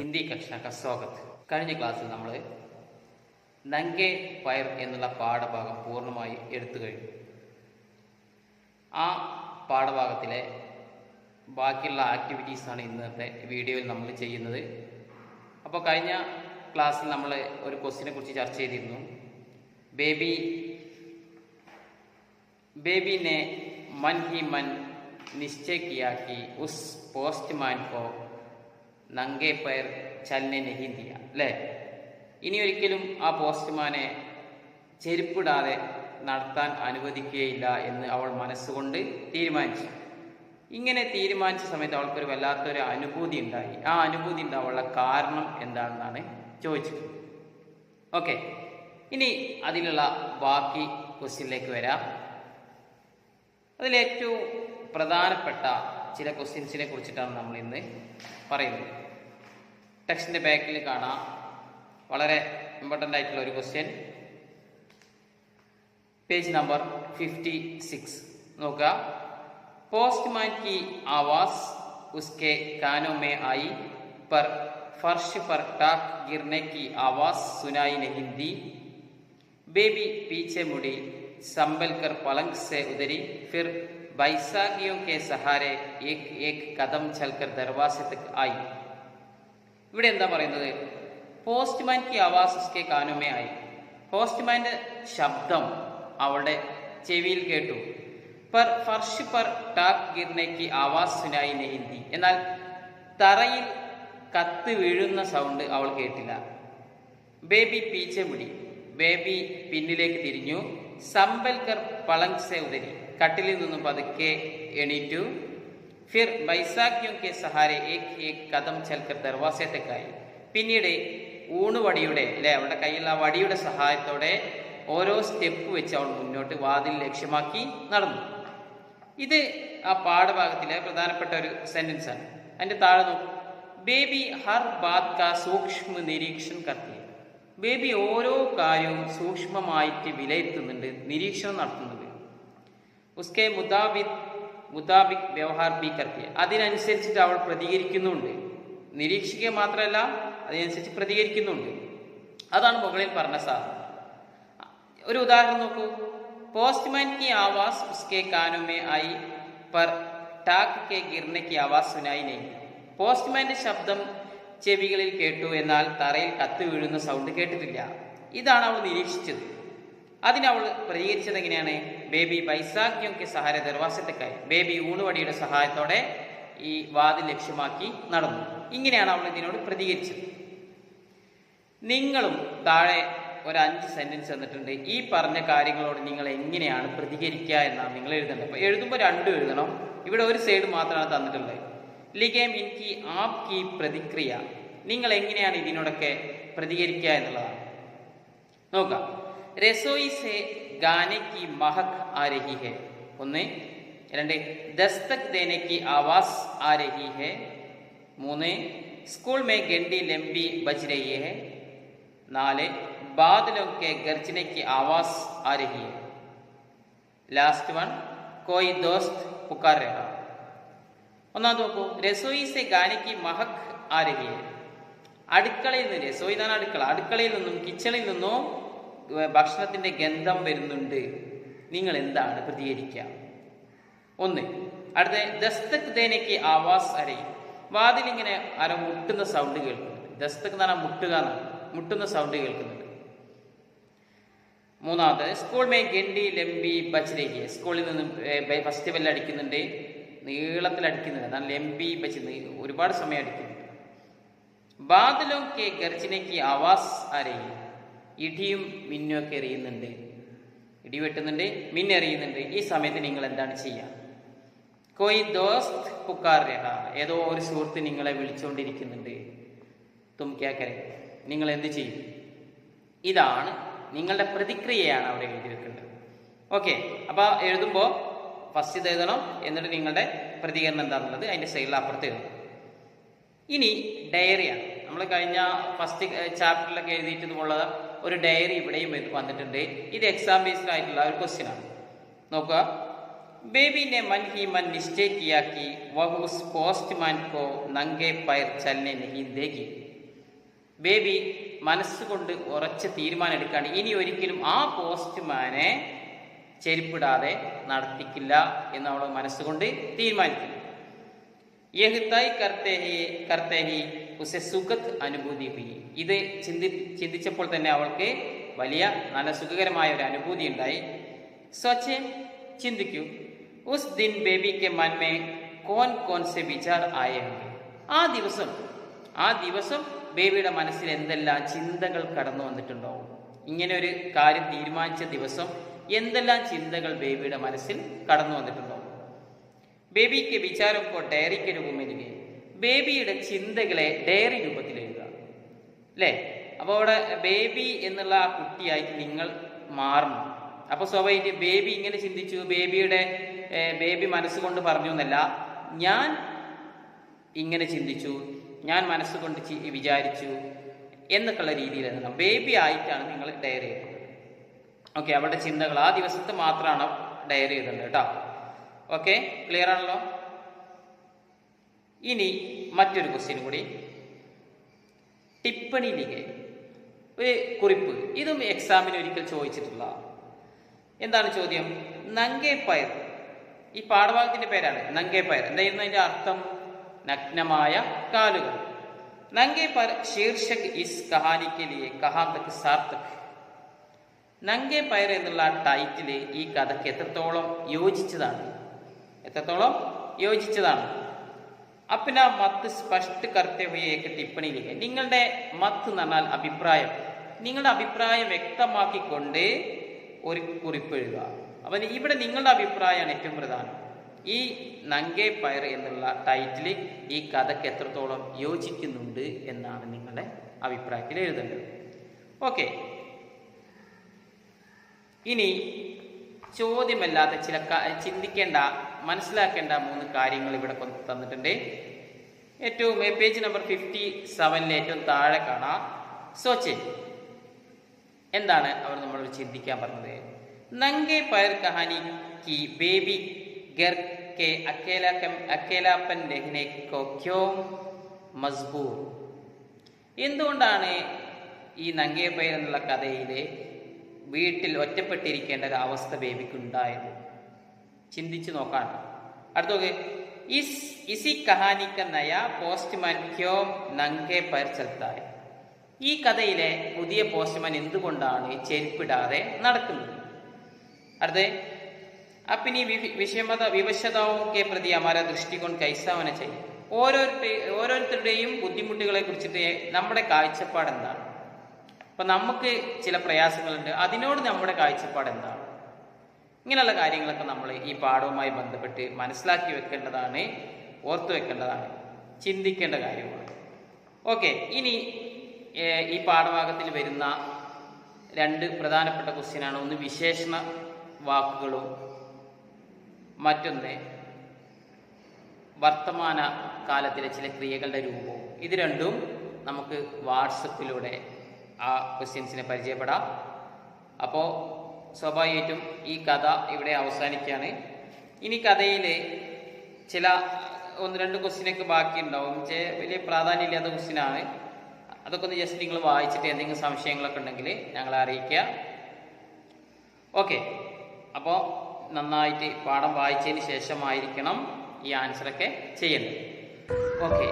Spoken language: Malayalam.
ഹിന്ദി കക്ഷ का स्वागत. കഴിഞ്ഞ ക്ലാസ്സിൽ നമ്മൾ നംഗെ പയർ എന്നുള്ള പാഠഭാഗം പൂർണ്ണമായി എടുത്തു കഴിഞ്ഞു. ആ പാഠഭാഗത്തിലെ ബാക്കിയുള്ള ആക്ടിവിറ്റീസാണ് ഇന്നത്തെ വീഡിയോയിൽ നമ്മൾ ചെയ്യുന്നത്. അപ്പോൾ കഴിഞ്ഞ ക്ലാസ്സിൽ നമ്മൾ ഒരു ക്വസ്റ്റിനെ കുറിച്ച് ചർച്ച ചെയ്തിരുന്നു. बेबी ने मन ही मन निश्चय किया कि उस पोस्टमैन को നംഗെ പയർ ചലനെ നഹീ ദിയ, അല്ലേ? ഇനി ഒരിക്കലും ആ പോസ്റ്റ്മാനെ ചെരുപ്പിടാതെ നടത്താൻ അനുവദിക്കുകയില്ല എന്ന് അവൾ മനസ്സുകൊണ്ട് തീരുമാനിച്ചു. ഇങ്ങനെ തീരുമാനിച്ച സമയത്ത് അവൾക്കൊരു വല്ലാത്തൊരു അനുഭൂതി ഉണ്ടായി. ആ അനുഭൂതി ഉണ്ടാവാനുള്ള കാരണം എന്താണെന്നാണ് ചോദിച്ചത്. ഓക്കെ, ഇനി അതിലുള്ള ബാക്കി ക്വസ്റ്റ്യനിലേക്ക് വരാം. അതിലേറ്റവും പ്രധാനപ്പെട്ട ചില ക്വസ്റ്റ്യൻസിനെ കുറിച്ചിട്ടാണ് നമ്മൾ ഇന്ന് പറയുന്നത്. ടെക്സ്റ്റിൻ്റെ ബാക്കിൽ കാണാം വളരെ ഇമ്പോർട്ടൻ്റ് ആയിട്ടുള്ള ഒരു ക്വസ്റ്റ്യൻ. പേജ് നമ്പർ 56 നോക്കുക. പോസ്റ്റ്മാൻ की आवाज उसके कानों में आई पर फर्श पर टाक गिरने की आवाज सुनाई नहीं दी. बेबी पीछे मुड़ी, संभल कर पलंग से उतरी, फिर बैसाखियों के सहारे एक एक कदम चलकर दरवाजे तक आई. ഇവിടെ എന്താ പറയുന്നത്? പോസ്റ്റ്മാൻ की आवाज उसके कानों में आई. പോസ്റ്റ്മാൻ്റെ ശബ്ദം അവളുടെ ചെവിയിൽ കേട്ടു. पर फर्श पर टाक गिरने की आवाज सुनाई नहीं दी. എന്നാൽ തറയിൽ കത്ത് വീഴുന്ന സൗണ്ട് അവൾ കേട്ടില്ല. ബേബി പീച്ചെ മുടി, ബേബി പിന്നിലേക്ക് തിരിഞ്ഞു. സംബൽക്കർ പളങ് സെ ഉതരി, കട്ടിലിൽ നിന്നും പതുക്കെ എണീറ്റു. ഫിർ ബൈസാഖിയോं के सहारे एक एक कदम चलकर दरवाजे तक आई. പിന്നീട് ഊണുവടിയുടെ അവളുടെ കയ്യിൽ ആ വടിയുടെ സഹായത്തോടെ ഓരോ സ്റ്റെപ്പ് വെച്ച് അവൾ മുന്നോട്ട് വാതിൽ ലക്ഷ്യമാക്കി നടന്നു. ഇത് ആ പാഠഭാഗത്തിലെ പ്രധാനപ്പെട്ട ഒരു സെന്റൻസ് ആണ്. അതിന്റെ താഴെ നോക്കൂ. ബേബി ഹർ ബാത് കാ സൂക്ഷ്മ നിരീക്ഷൺ കർത്തി. ബേബി ഓരോ കാര്യവും സൂക്ഷ്മമായിട്ട് വിലയിരുത്തുന്നുണ്ട്, നിരീക്ഷണം നടത്തുന്നുണ്ട്. ഉസ്കെ മുതാബിക് വ്യവഹാർ ബി കർത്തി. അതിനനുസരിച്ചിട്ട് അവൾ പ്രതികരിക്കുന്നുണ്ട്. നിരീക്ഷിക്കുക മാത്രമല്ല, അതിനനുസരിച്ച് പ്രതികരിക്കുന്നുണ്ട്. അതാണ് മുകളിൽ പറഞ്ഞ സാധനം. ഒരു ഉദാഹരണം നോക്കൂ. പോസ്റ്റ്മാൻ की आवाज उसके कानों में आई पर टाक के गिरने की आवाज सुनाई नहीं. പോസ്റ്റ്മാന്റെ ശബ്ദം ചെവികളിൽ കേട്ടു, എന്നാൽ തറയിൽ കത്ത് വീഴുന്ന സൗണ്ട് കേട്ടിട്ടില്ല. ഇതാണ് അവൾ നിരീക്ഷിച്ചത്. അതിനവൾ പ്രതികരിച്ചത് എങ്ങനെയാണ്? ബേബി ബൈസാഖിയോं के सहारे दरवाजे तक आई. ബേബി ഊണുവടിയുടെ സഹായത്തോടെ ഈ വാതിൽ ലക്ഷ്യമാക്കി നടന്നു. ഇങ്ങനെയാണ് അവൾ ഇതിനോട് പ്രതികരിച്ചത്. നിങ്ങളും താഴെ ഒരു 5 സെന്റൻസ് തന്നിട്ടുണ്ട്. ഈ പറഞ്ഞ കാര്യങ്ങളോട് നിങ്ങൾ എങ്ങനെയാണ് പ്രതികരിക്കുക എന്നാണ് നിങ്ങൾ എഴുതേണ്ടത്. അപ്പോൾ എഴുതുമ്പോൾ 2 എഴുതണം. ഇവിടെ ഒരു സൈഡ് മാത്രമാണ് തന്നിട്ടുള്ളത്. ലിഖേം ഇൻകി ആപ് കി പ്രതിക്രിയ. നിങ്ങൾ എങ്ങനെയാണ് ഇതിനോടൊക്കെ പ്രതികരിക്കുക എന്നുള്ളതാണ്. നോക്കാം. രസോയി സെ ഗാനെ കി മഹക് ആ രഹി ഹെ. 1. 2. ദസ്തക് ദേനെ കി ആവാസ് ആ രഹി ഹെ. 3. സ്കൂൾ മേ ഗണ്ടി ലംബി ബജ് രഹി ഹെ. 4. बादलों के गरजने की आवाज आ रही है. लास्ट वन, कोई दोस्त पुकार रहा. ഒന്നാമത് നോക്കൂ. രസോയി സെ ഗാനെ കി മഹക് ആ രഹി ഹെ. അടുക്കളയിൽ നിന്ന്, രസോയി എന്നാണ് അടുക്കള, അടുക്കളയിൽ നിന്നും കിച്ചണിൽ നിന്നും ഭക്ഷണത്തിന്റെ ഗന്ധം വരുന്നുണ്ട്. നിങ്ങൾ എന്താണ് പ്രതികരിക്കുക? 1. അടുത്ത ദസ്തക് ദേനെ കി ആവാസ് ആ രഹി. വാതിലിങ്ങനെ ആരോ മുട്ടുന്ന സൗണ്ട് കേൾക്കുന്നുണ്ട്. ദസ്തക് എന്ന് പറഞ്ഞാൽ മുട്ടുക എന്നാണ്. മുട്ടുന്ന സൗണ്ട് കേൾക്കുന്നുണ്ട്. 3. School may ഗണ്ടി ലംബി Butch രഹി. സ്കൂളിൽ നിന്നും ഫസ്റ്റ് ബെല്ല് അടിക്കുന്നുണ്ട്, നീളത്തിൽ അടിക്കുന്നുണ്ട്. അതാണ് ലംബി ബച്ച്, ഒരുപാട് സമയം അടിക്കുന്നുണ്ട്. ബാദലോ കെ ഗർജനെ കി ആവാസ് ആ രഹി. ഇടിയും മിന്നും ഒക്കെ എറിയുന്നുണ്ട്, ഇടി വെട്ടുന്നുണ്ട്, മിന്നെറിയുന്നുണ്ട്. ഈ സമയത്ത് നിങ്ങൾ എന്താണ് ചെയ്യുക? കോയി ദോസ്ത് പുക്കാർ രഹ. ഏതോ ഒരു സുഹൃത്ത് നിങ്ങളെ വിളിച്ചുകൊണ്ടിരിക്കുന്നുണ്ട്. തും ക്യാ കരേ, നിങ്ങൾ എന്ത് ചെയ്യും? ഇതാണ് നിങ്ങളുടെ പ്രതിക്രിയയാണ് അവിടെ എഴുതി വെക്കേണ്ടത്. ഓക്കെ, അപ്പോൾ എഴുതുമ്പോൾ ഫസ്റ്റ് ഇത് എഴുതണം, എന്നിട്ട് നിങ്ങളുടെ പ്രതികരണം എന്താണെന്നുള്ളത് അതിൻ്റെ സൈഡിൽ അപ്പുറത്ത് എഴുതണം. ഇനി ഡയറിയാണ്. നമ്മൾ കഴിഞ്ഞ ഫസ്റ്റ് ചാപ്റ്ററിലൊക്കെ എഴുതിയിട്ടുള്ള ഒരു ഡയറി ഇവിടെയും വന്നിട്ടുണ്ട്. ഇത് എക്സാം ബേസ്ഡ് ആയിട്ടുള്ള ഒരു ക്വസ്റ്റ്യൻ ആണ്. നോക്കുക. बेबी ने मन ही मन निश्चय किया कि वह उस पोस्टमैन को नंगे पैर चलने नहीं देगी. ബേബി മനസ്സുകൊണ്ട് ഉറച്ച തീരുമാനം എടുക്കുകയാണ്, ഇനി ഒരിക്കലും ആ പോസ്റ്റ്മാനെ ചെരുപ്പിടാതെ നടത്തിക്കില്ല എന്ന് അവൾ മനസ്സുകൊണ്ട് തീരുമാനിക്കുന്നു. യഹ് തയ് കർത്തേ ഹി ഉസെ സുഖദ് അനുഭൂതി ഹുയി. ഇത് ചിന്തിച്ചപ്പോൾ തന്നെ അവൾക്ക് വലിയ നല്ല സുഖകരമായ ഒരു അനുഭൂതി ഉണ്ടായി. സോച്ചെ, ചിന്തിക്കൂ, ഉസ് ദിൻ ബേബി കെ മൻ മേ കോൻ കോൻ സെ വിചാർ ആയേ ഹോംഗെ. ആ ദിവസം ബേബിയുടെ മനസ്സിൽ എന്തെല്ലാം ചിന്തകൾ കടന്നു വന്നിട്ടുണ്ടാവും. ഇങ്ങനെ ഒരു കാര്യം തീരുമാനിച്ച ദിവസം എന്തെല്ലാം ചിന്തകൾ ബേബിയുടെ മനസ്സിൽ കടന്നു വന്നിട്ടുണ്ടാവും. ബേബിക്ക് വിചാരമൊക്കെ ഡയറിക്ക് രൂപമെഴുതുക, ബേബിയുടെ ചിന്തകളെ ഡയറി രൂപത്തിൽ എഴുതുക, അല്ലേ? അപ്പോൾ അവിടെ ബേബി എന്നുള്ള ആ കുട്ടിയായിട്ട് നിങ്ങൾ മാറണം. അപ്പോൾ സ്വാഭാവികമായിട്ട് ബേബി ഇങ്ങനെ ചിന്തിച്ചു, ബേബി മനസ്സുകൊണ്ട് പറഞ്ഞു എന്നല്ല, ഞാൻ ഇങ്ങനെ ചിന്തിച്ചു, ഞാൻ മനസ്സുകൊണ്ട് വിചാരിച്ചു എന്നൊക്കെയുള്ള രീതിയിൽ എഴുതണം. ബേബി ആയിട്ടാണ് നിങ്ങൾ ഡയറി എഴുതുന്നത്. ഓക്കെ, അവരുടെ ചിന്തകൾ ആ ദിവസത്തെ മാത്രമാണ് ഡയറി എഴുതേണ്ടത് കേട്ടോ. ഓക്കെ, ക്ലിയർ ആണല്ലോ? ഇനി മറ്റൊരു ക്വസ്റ്റ്യൻ കൂടി. ടിപ്പണി ലിഖെ, ഒരു കുറിപ്പ്. ഇതും എക്സാമിന് ഒരിക്കൽ ചോദിച്ചിട്ടുള്ള. എന്താണ് ചോദ്യം? നംഗേ പയർ. ഈ പാഠഭാഗത്തിന്റെ പേരാണ് നംഗേ പയർ. എന്തായിരുന്നു അതിന്റെ അർത്ഥം? നഗ്നമായ കാലുകൾ. നംഗേ പയർ ശീർഷക് ഇസ് കഹാനിക്ക് ലിയെ കഹാ തക് സാർത്ഥക്. നംഗേ പയർ എന്നുള്ള ടൈറ്റില് ഈ കഥയ്ക്ക് എത്രത്തോളം യോജിച്ചതാണ്? അപ്പിന മത്ത് സ്പഷ്ട കർത്തേ ഹുയേ ഏക ടിപ്പണി ലിഖേ. നിങ്ങളുടെ മത്ത് എന്ന് പറഞ്ഞാൽ അഭിപ്രായം. നിങ്ങളുടെ അഭിപ്രായം വ്യക്തമാക്കിക്കൊണ്ട് ഒരു കുറിപ്പ് എഴുതുക. അപ്പം ഇവിടെ നിങ്ങളുടെ അഭിപ്രായമാണ് ഏറ്റവും പ്രധാനം. ഈ നംഗേ പയർ എന്നുള്ള ടൈറ്റിൽ ഈ കഥയ്ക്ക് എത്രത്തോളം യോജിക്കുന്നുണ്ട് എന്നാണ് നിങ്ങളുടെ അഭിപ്രായത്തിൽ എഴുതേണ്ടത്. ഓക്കെ, ഇനി ചോദ്യമല്ലാത്ത ചില ചിന്തിക്കേണ്ട, മനസ്സിലാക്കേണ്ട 3 കാര്യങ്ങൾ ഇവിടെ തന്നിട്ടുണ്ട്. ഏറ്റവും പേജ് നമ്പർ 57 ഏറ്റവും താഴെ കാണാം. സോച്ചെ, എന്താണ് അവർ നമ്മളോട് ചിന്തിക്കാൻ പറഞ്ഞത്? നംഗേ പയർ കഹാനി കി ബേബി ഗർ കെ അക്കേലാപ്പൻ രഹ്നെ കോ ക്യോ മജ്ബൂർ. എന്തുകൊണ്ടാണ് ഈ നംഗേ പയർ എന്നുള്ള കഥയിലെ വീട്ടിൽ ഒറ്റപ്പെട്ടിരിക്കേണ്ട ഒരു അവസ്ഥ ബേബിക്ക് ഉണ്ടായത്? ചിന്തിച്ചു നോക്കാണ്. അടുത്ത ഇസി കഹാനിക്ക നയ പോസ്റ്റ്മാൻ ക്യോം നംഗേ പയർ ചൽത്താ ഹൈ. ഈ കഥയിലെ പുതിയ പോസ്റ്റ്മാൻ എന്തുകൊണ്ടാണ് ചെരുപ്പിടാതെ നടക്കുന്നത്? അടുത്ത അപ്പിനി വിവശതാവും കെ പ്രതി അമാര ദൃഷ്ടികോൺ കൈസാവന ചെയ്യും. ഓരോരുത്തരുടെയും ബുദ്ധിമുട്ടുകളെ കുറിച്ചിട്ട് നമ്മുടെ കാഴ്ചപ്പാട് എന്താണ്? അപ്പൊ നമുക്ക് ചില പ്രയാസങ്ങളുണ്ട്, അതിനോട് നമ്മുടെ കാഴ്ചപ്പാട് എന്താണ്? ഇങ്ങനെയുള്ള കാര്യങ്ങളൊക്കെ നമ്മൾ ഈ പാഠവുമായി ബന്ധപ്പെട്ട് മനസ്സിലാക്കി വെക്കേണ്ടതാണ്, ഓർത്തു വെക്കേണ്ടതാണ്, ചിന്തിക്കേണ്ട കാര്യമാണ്. ഓക്കെ, ഇനി ഈ പാഠഭാഗത്തിൽ വരുന്ന 2 പ്രധാനപ്പെട്ട ക്വസ്റ്റ്യനാണ്. ഒന്ന് വിശേഷണ വാക്കുകളും മറ്റൊന്ന് വർത്തമാന കാലത്തിലെ ചില ക്രിയകളുടെ രൂപവും. ഇത് രണ്ടും നമുക്ക് വാട്സപ്പിലൂടെ ആ ക്വസ്റ്റ്യൻസിനെ പരിചയപ്പെടാം. അപ്പോൾ സ്വാഭാവികമായിട്ടും ഈ കഥ ഇവിടെ അവസാനിക്കുകയാണ്. ഇനി കഥയിൽ ചില 1-2 ക്വസ്റ്റ്യനൊക്കെ ബാക്കിയുണ്ടാവും. വലിയ പ്രാധാന്യമില്ലാത്ത ക്വസ്റ്റ്യനാണ്. അതൊക്കെ ഒന്ന് ജസ്റ്റ് നിങ്ങൾ വായിച്ചിട്ട് എന്തെങ്കിലും സംശയങ്ങളൊക്കെ ഉണ്ടെങ്കിൽ ഞങ്ങളെ അറിയിക്കുക. ഓക്കെ, അപ്പോൾ നന്നായിട്ട് പാഠം വായിച്ചതിന് ശേഷമായിരിക്കണം ഈ ആൻസറൊക്കെ ചെയ്യേണ്ടത്. ഓക്കെ.